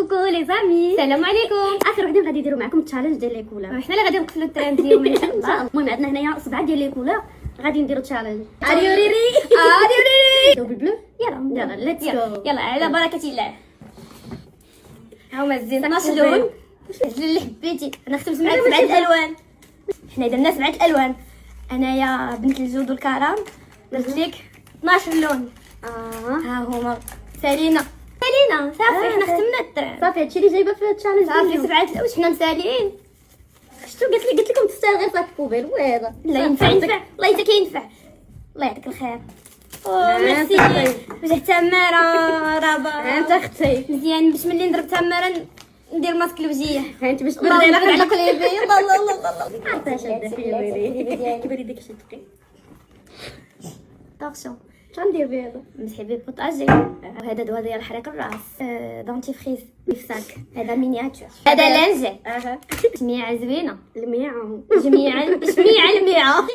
كوكو لي زامي، السلام عليكم. اخر وحده غادي نديروا معكم التشالنج ديال لي كولور. حنا اللي غادي نقفلوا الترند اليوم ان شاء الله. المهم عندنا هنايا 7 ديال لي كولور غادي نديروا تشالنج. اريوريري دو بالبلو. يلا ليتس جو. يلا على بركه الله. ها هما الزين 12 لون. اللي حبيتي. انا ختمت معاك 7 الالوان. حنا درنا 7 الالوان. انايا بنت الجود والكرم درت لك 12 لون. ها هما سالينا صافي. حنا ختمنا الترند صافي هادشي اللي جايبه في التشالنج. صافي 7 واش حنا مسالين. شفتوا قلت لكم تستاهل غير صافي كوبيل وهذا. لا ينفع الله يتا كينفع. الله يعطيك الخير. ميرسي باش تماره رابا. انت اختي مزيان باش ملي نضرب تماره ندير ماسك الوجيه. انت باش الله تبردي يبارك على قلبي. الله الله الله الله. عرفتها شاده فيا ويلي كيبان لي داك الشيء دقيق. طاغشون شندير بهذا؟ مسحي به بوطاجي. وهذا دواء ديال حريق الراس. دونتيفريز بيفساك. هذا مينياتور. هذا لانجي. جميعه زوينه. الميعه جميعه الميعه.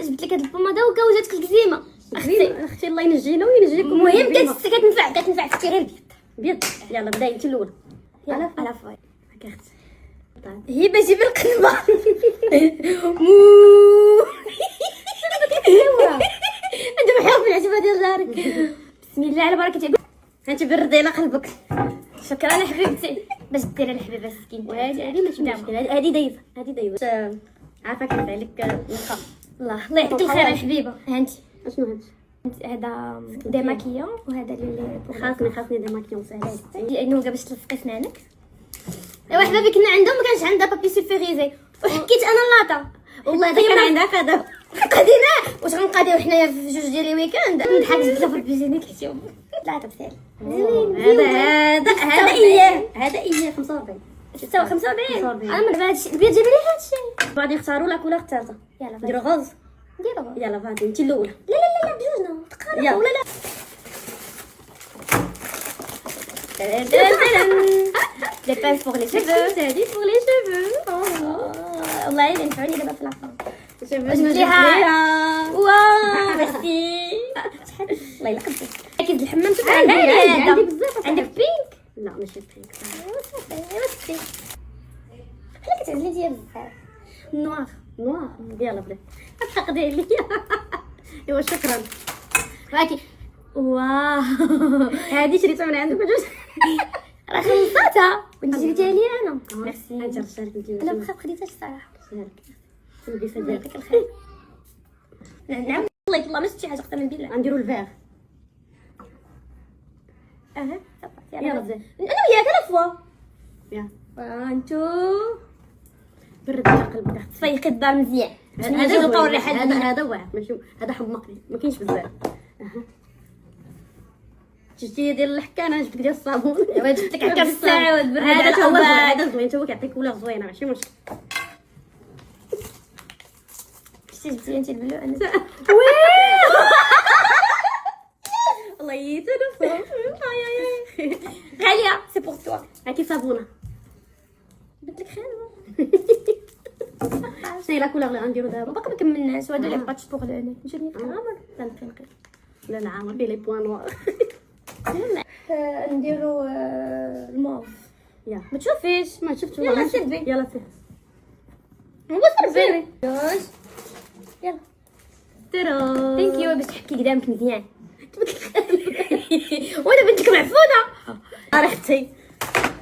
جبت لك هاد البوماده وجاتك الكزيمه. اختي الله ينجينا وينجيكم. المهم كتنفع في التيران بيض. يلا بداي انت الاولى. على فاي. هكا اختي هبه جيب القلبه. انت محيط بالعجبه ديال جارك. بسم الله على بركه الله. انت بردي على قلبك. شكرا حبيبتي. باش ديري الحبيبه مسكين. هذه ماشي مشكله. هذه دايزه. عارفه كيف عليك نقا. الله يعطيك الخير الحبيبه. ها انت اشنو هادشي؟ هذا ديماكيون وهذا اللي خاصني ديماكيون ساهله. نوقه باش تلصقي سنانك. ايوا حبابي كنا عندهم ما كانش عندها بابي سولفيغيزي وحكيت انا اللاطا. والله اذا كان عندها كذا قادينا واش غنقاديو حنايا في جوج ديال الويكاند. نضحك جبت لها في البيجيني كحتيهم ثلاثه بسال. هذا اياه 45 45. انا من هادشي البيت جاب لي هادشي. غادي نختاروا لا كولور الثالثه. يلا نديروا غوز. نديرو يلا فادي انت الاولى. لا بجوجنا تقارب ولا لا. دي بانس بوغ لي شيفو. هذه بور لي شيفو. والله الا ينفعوني دابا في لافون. شوف جبت ليها. واو ميرسي. شحال الله يلا قدك. اكيد الحمام تبع عندي بزاف. عندك بينك. لا ماشي بينك. صافي بحال كتعزلي ديال بزاف. نوار يلا بدا تحقدي عليا. ايوا شكرا. هاكي واو هذه شريتها من عندك بجوج. راه خلصتها وانت جبتيها لي انا. ميرسي. انت رشالك انت. انا ما خديتهاش الصراحه. نلبسها الله ديالك. يعطيك الخير. نعم والله ما شفتي حاجه اكثر من بالله. غنديروا الفيغ. اها يلا بدا. انا وياك على فوا. يلا انتو برد على قلبك اختي. تفيقي الدار مزيان. هذا نلقاو الريحه. هذا واعر ماشي هذا حمقني ما كاينش بزاف. شفتي ديال الحكه انا جبت ديال الصابون. ايوا جبت لك هكا بالساعه وتبرد هذا على تا هو الأوضاع. هذا زوين تا هو كيعطيك كولور زوينه ماشي مشكل. شتي جبتي انت البلو انا الله يتنفس. غاليه سي بور توا. هاكي صابونه. جبت لك خير. شنو هي لا كولور اللي غنديرو دابا؟ باقي ما كملناش وهادو لي باتش بوغ لو ني. نجرني في العمر لا نقي. لا العامر فيه لي بوان نوار. نديرو الموف. يلا ما تشوفيش ما شفتش يلا سيربي. يلا سير. هو سيربي جوج. يلا ترى ثانك يو باش تحكي قدامك مزيان. وانا بنتك معفونه. اختي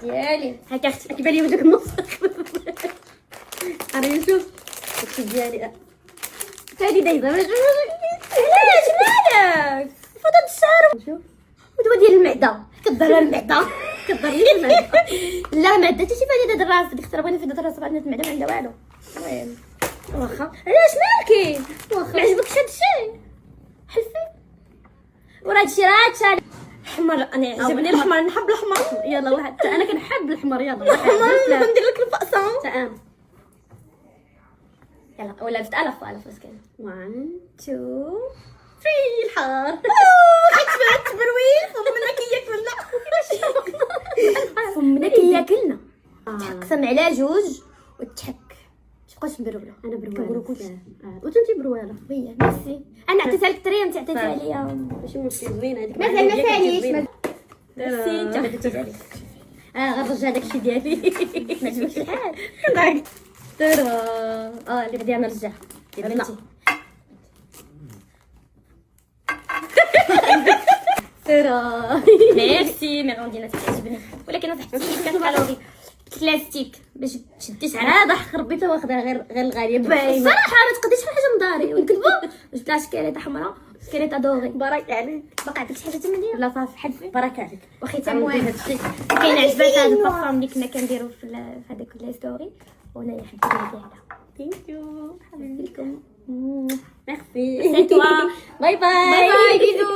ديالي هاكا اختي كيبان لي وجهك النص. انا نشوف اختي ديالي هذه دايزه. علاش مالك فوضى الشارع. نشوف ودوا ديال المعده كضر المعده. كضر لي المعده. لا ما عدتش في هذا الراس ديك الخطره بغينا في هذا الراس بغينا المعده ما عندها والو. المهم واخا علاش مالكي واخا ما عجبكش هادشي حلفي وراه هادشي راه تشالي حمر. انا عجبني الاحمر نحب الاحمر. يلا واحد انا كنحب الحمر. يلا الاحمر ندير لك الفقصه. تمام يلا ولا جبت الف مسكين. 1 2 3 الحار. حيت تبرويل فمنا كياكلنا. فمنا كياكلنا. تقسم على جوج وتحك. تبقاش مبروله. انا كنقولوا بروالة كلشي. وانتي بروالة. وي ميرسي. انا عطيتها لك تري انت عطيتها ليا. ماشي مشكل زوينه هذيك. ما ثانيش زوينة. ميرسي انت عطيتيها لي. غنرجع داكشي ديالي. ما عجبكش الحال. داك ترى اللي غادي نرجع بنتي ترى. ميرسي ميروندينا تعجبني، ولكن نصحتي كالوري بلاستيك باش تشديش على هذا حق ربي تا واخدها غير الغاليه باينه. الصراحه ما تقديش شي حاجه من داري ونكذبوا. جبت لها شكيريطه حمراء شكيريطه دوغي. بارك عليك. باقي عندك شي حاجه تمنيه؟ لا صافي حبي بارك عليك. واخا تا المهم كاين عجبات هاد البارفان اللي كنا كنديرو في هذاك لي ستوري، وانا حبيت ديالها. ثانك يو حبيبتي لكم. ميرسي. سي توا. باي باي. باي باي بيزو.